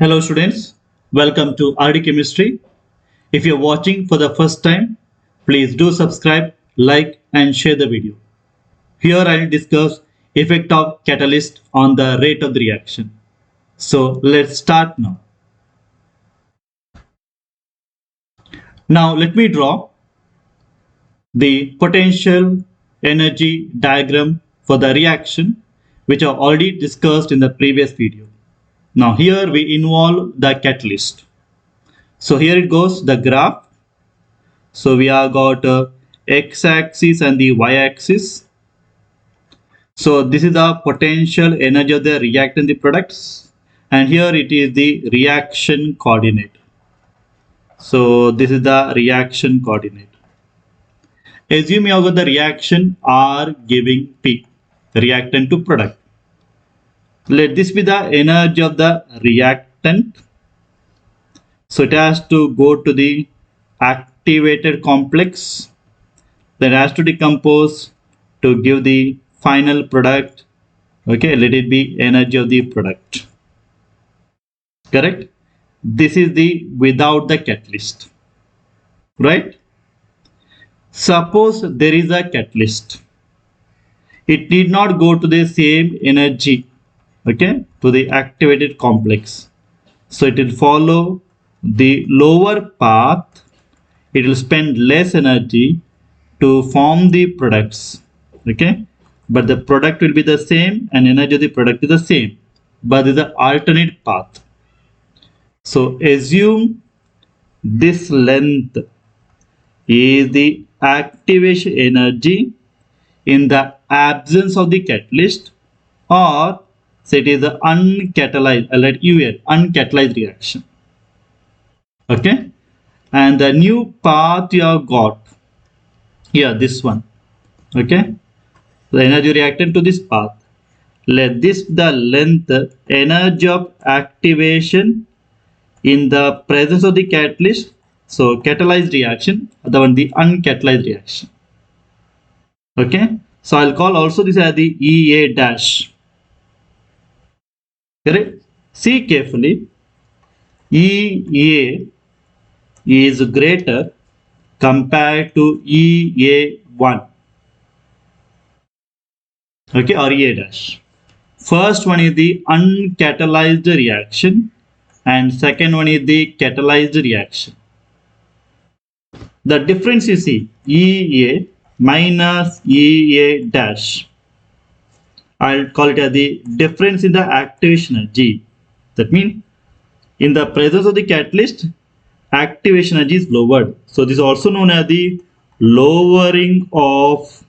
Hello students, welcome to RD Chemistry. If you're watching for the first time, please do subscribe, like and share the video. Here I will discuss effect of catalyst on the rate of the reaction. So let's start now. Now let me draw the potential energy diagram for the reaction which I already discussed in the previous video. Now here we involve the catalyst. So here it goes, the graph. So we have got x-axis and the y-axis. So this is the potential energy of the reactant, the products, and here it is the reaction coordinate. So this is the reaction coordinate. Assume you have got the reaction R giving P, reactant to product. Let this be the energy of the reactant. So it has to go to the activated complex that has to decompose to give the final product. Okay, let it be energy of the product. Correct? This is the without the catalyst. Right? Suppose there is a catalyst. It need not go to the same energy, okay, to the activated complex. So it will follow the lower path. It will spend less energy to form the products, okay, but the product will be the same and energy of the product is the same, but there is an alternate path. So assume this length is the activation energy in the absence of the catalyst, or say it is the uncatalyzed, I'll write UN, uncatalyzed reaction, okay, and the new path you have got here, this one, okay, the energy reactant to this path. Let this the length energy of activation in the presence of the catalyst. So catalyzed reaction, the one the uncatalyzed reaction. Okay, so I'll call also this as the EA dash. Correct? See carefully. EA is greater compared to EA1. Okay, or EA dash. First one is the uncatalyzed reaction and second one is the catalyzed reaction. The difference you see, EA minus EA dash. I'll call it as the difference in the activation energy. That means in the presence of the catalyst, activation energy is lowered. So this is also known as the lowering of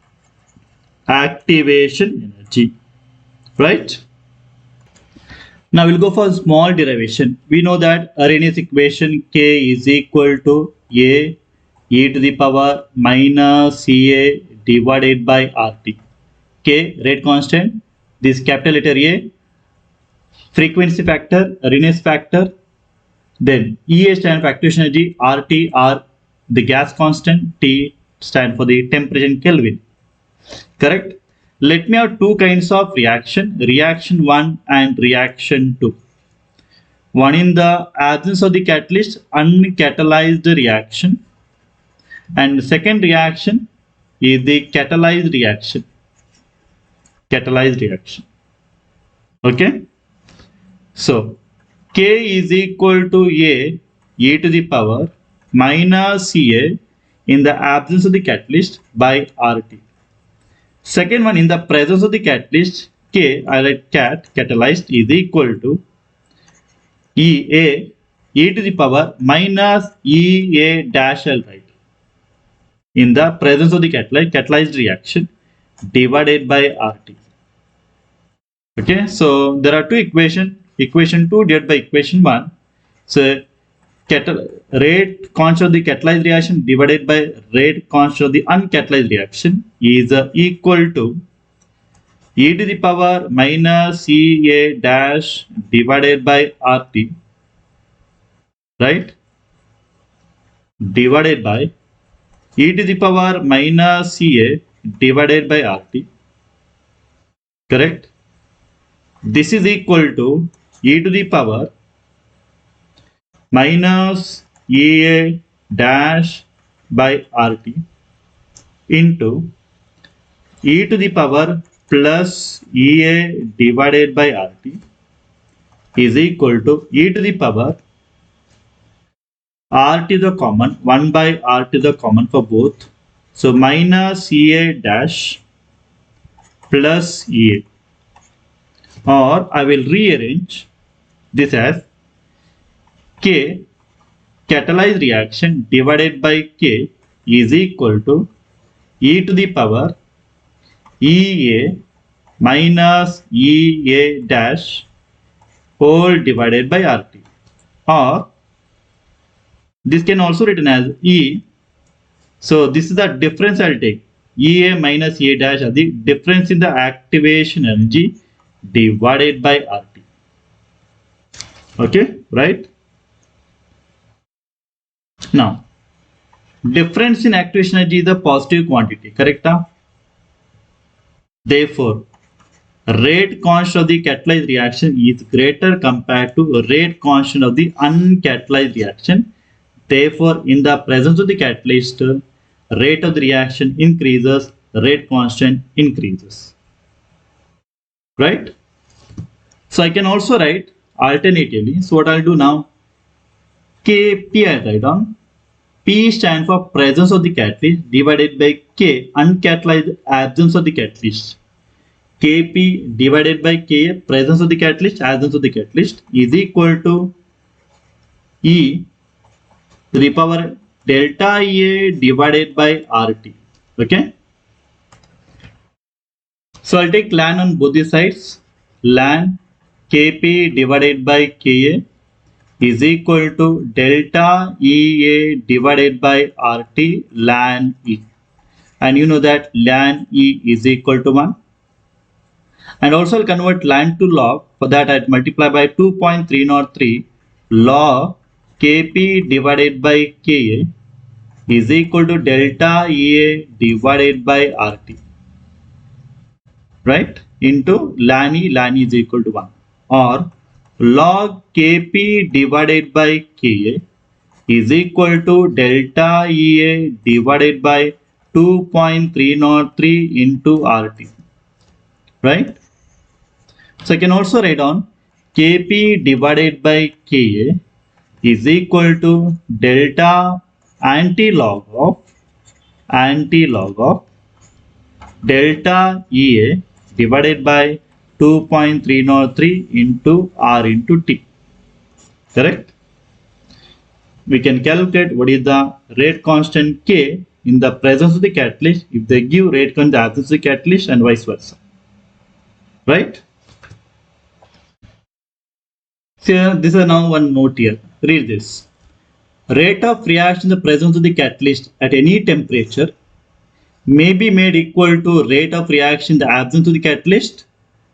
activation energy. Right? Now we'll go for a small derivation. We know that Arrhenius equation K is equal to A e to the power minus CA divided by RT. K, rate constant, this capital letter A, frequency factor, Arrhenius factor, then EA stand for activation energy, RT are the gas constant, T stand for the temperature in Kelvin. Correct? Let me have two kinds of reaction, reaction 1 and reaction 2. One in the absence of the catalyst, uncatalyzed reaction, and second reaction is the catalyzed reaction. Catalyzed reaction. Okay? So, K is equal to A e to the power minus CA in the absence of the catalyst by RT. Second one, in the presence of the catalyst, K, I write catalyzed is equal to EA e to the power minus EA dash L, right, in the presence of the catalyzed reaction divided by RT. Okay, so there are two equations, equation 2 divided by equation 1. So rate constant of the catalyzed reaction divided by rate constant of the uncatalyzed reaction is equal to e to the power minus CA dash divided by RT, right, divided by e to the power minus CA divided by RT. Correct? This is equal to e to the power minus EA dash by RT into e to the power plus EA divided by RT is equal to e to the power R to the common 1 by R to the common for both. So minus EA dash plus EA, or I will rearrange this as K catalyzed reaction divided by K is equal to e to the power EA minus EA dash whole divided by RT, or this can also written as E. So this is the difference I'll take. EA minus EA dash are the difference in the activation energy divided by RT. Okay, right? Now, difference in activation energy is a positive quantity, correct? Therefore, rate constant of the catalyzed reaction is greater compared to rate constant of the uncatalyzed reaction. Therefore, in the presence of the catalyst, rate of the reaction increases, rate constant increases. Right? So I can also write alternatively. So what I'll do now, Kp I write on. P stands for presence of the catalyst divided by K uncatalyzed absence of the catalyst. Kp divided by Ka presence of the catalyst, absence of the catalyst is equal to E to the power delta EA divided by RT. Okay. So I'll take ln on both the sides. Ln Kp divided by Ka is equal to delta EA divided by RT ln E. And you know that ln E is equal to 1. And also I'll convert ln to log. For that I'll multiply by 2.303 log Kp divided by Ka is equal to delta EA divided by RT. Right? Into ln E is equal to 1. Or log Kp divided by Ka is equal to delta EA divided by 2.303 into RT. Right? So I can also write down Kp divided by Ka is equal to delta anti-log of delta EA divided by 2.303 into R into T. Correct? We can calculate what is the rate constant K in the presence of the catalyst if they give rate constant in the absence of the catalyst and vice versa. Right? So this is now one note here. Read this. Rate of reaction in the presence of the catalyst at any temperature may be made equal to rate of reaction in the absence of the catalyst,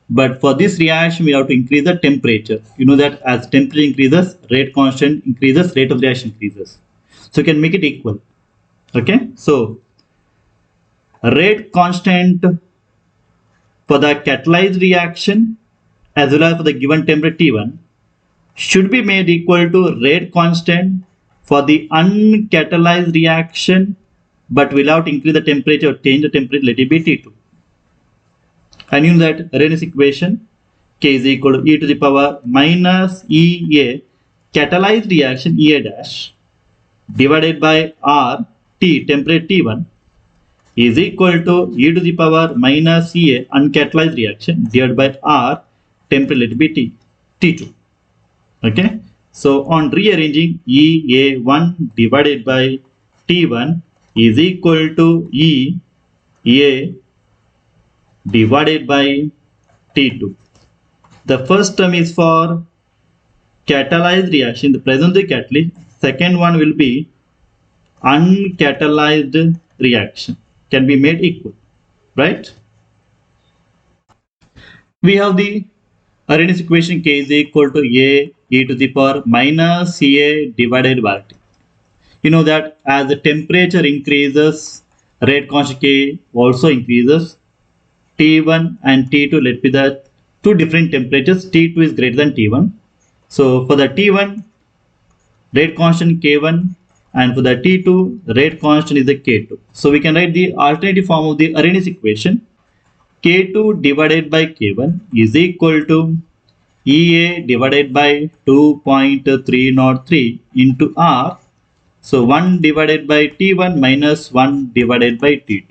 but for this reaction we have to increase the temperature. You know that as temperature increases, rate constant increases, rate of reaction increases. So you can make it equal. Okay, so rate constant for the catalyzed reaction as well as for the given temperature T1 should be made equal to rate constant for the uncatalyzed reaction, but without increase the temperature or change the temperature, let it be T2. And you know that Arrhenius equation K is equal to e to the power minus EA catalyzed reaction EA dash divided by R T temperature T1 is equal to e to the power minus EA uncatalyzed reaction divided by R temperature, let it be T2. Okay. So on rearranging EA1 divided by T1 is equal to EA divided by T2. The first term is for catalyzed reaction, the presence of the catalyst. Second one will be uncatalyzed reaction, can be made equal, right? We have the Arrhenius equation K is equal to A e to the power minus Ca divided by T. You know that as the temperature increases, rate constant K also increases. T1 and T2 let be the two different temperatures. T2 is greater than T1. So for the T1, rate constant K1, and for the T2, rate constant is the K2. So we can write the alternative form of the Arrhenius equation. K2 divided by K1 is equal to EA divided by 2.303 into R. So 1 divided by T1 minus 1 divided by T2.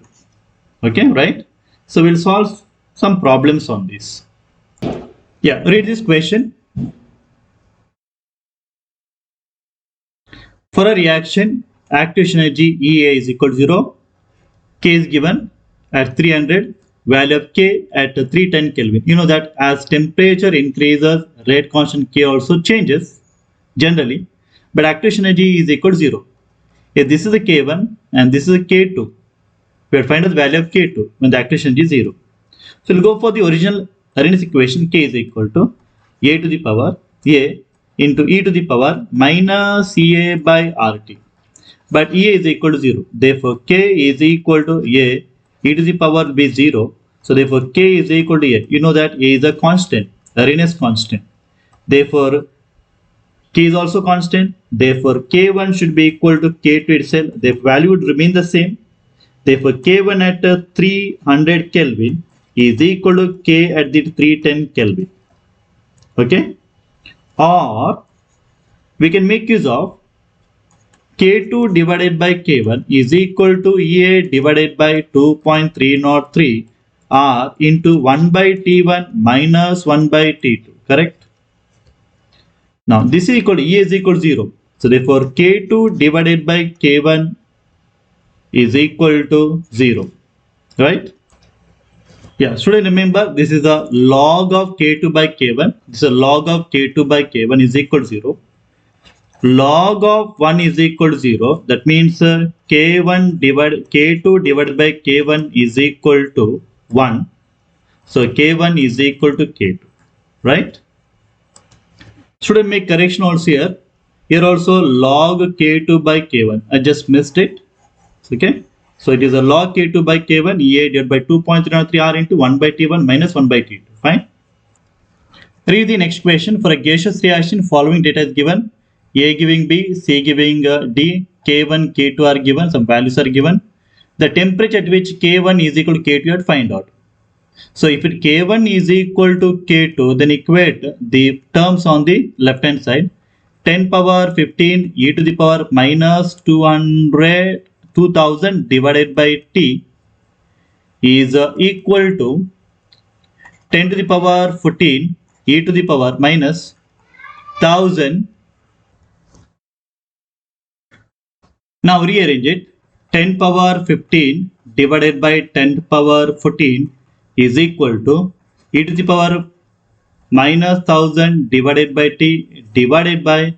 Okay, right? So we'll solve some problems on this. Yeah, read this question. For a reaction, activation energy EA is equal to 0. K is given at 300, value of K at 310 Kelvin. You know that as temperature increases, rate constant K also changes generally, but activation energy is equal to 0. If this is a K1 and this is a K2, we will find the value of K2 when the activation energy is 0. So we'll go for the original Arrhenius equation. K is equal to A to the power A into E to the power minus EA by RT. But EA is equal to 0. Therefore, K is equal to A. E to the power will be 0. So therefore, K is equal to A. You know that A is a constant, Arrhenius constant. Therefore, K is also constant. Therefore, K1 should be equal to K2 itself. The value would remain the same. Therefore, K1 at 300 Kelvin is equal to K at the 310 Kelvin. Okay? Or we can make use of K2 divided by K1 is equal to EA divided by 2.303 R into 1 by T1 minus 1 by T2. Correct? Now this is equal to EA is equal to 0. So therefore K2 divided by K1 is equal to 0. Right? Yeah, should I remember this is a log of K2 by K1. This is a log of K2 by K1 is equal to 0. Log of 1 is equal to 0. That means K2 divided by K1 is equal to 1. So K1 is equal to K2. Right? Should I make correction also here? Here also log K2 by K1. I just missed it. Okay. So it is a log K2 by K1 EA divided by 2.303 R into 1 by T1 minus 1 by T2. Fine. Read the next question. For a gaseous reaction, following data is given. A giving B, C giving D, K1, K2 are given, some values are given. The temperature at which K1 is equal to K2 you have to find out. So if it K1 is equal to K2, then equate the terms on the left hand side. 10 power 15 e to the power minus 2000 divided by T is equal to 10 to the power 14 e to the power minus 1000. Now rearrange it. 10 power 15 divided by 10 power 14 is equal to e to the power minus 1000 divided by T divided by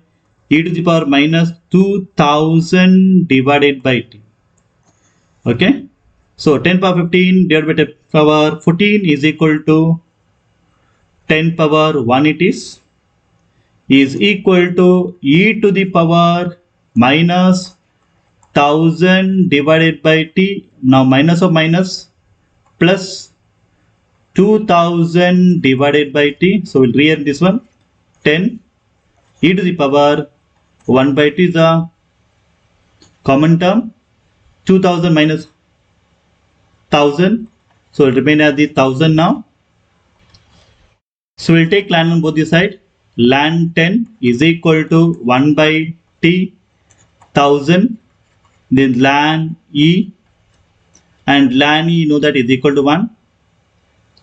e to the power minus 2000 divided by T. Okay. So 10 power 15 divided by 10 power 14 is equal to 10 power 1 it is equal to e to the power minus 1000 divided by T. Now minus of minus plus 2000 divided by T. So we'll rearrange this one. 10 e to the power 1 by T is a common term. 2000 minus 1000. So it will remain as the 1000 now. So we'll take ln on both the side. Ln 10 is equal to 1 by T 1000. Then ln E, and ln E you know that is equal to 1.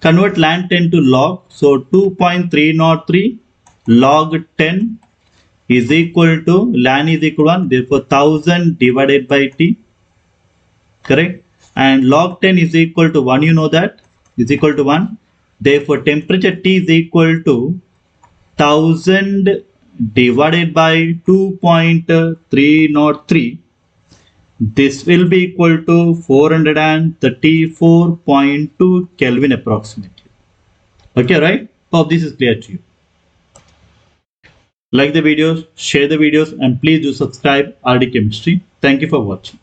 Convert ln 10 to log. So 2.303 log 10 is equal to ln is equal to 1. Therefore 1000 divided by T. Correct? And log 10 is equal to 1. You know that is equal to 1. Therefore temperature T is equal to 1000 divided by 2.303. This will be equal to 434.2 Kelvin approximately. Okay, right? Hope this is clear to you. Like the videos, share the videos, and please do subscribe RD Chemistry. Thank you for watching.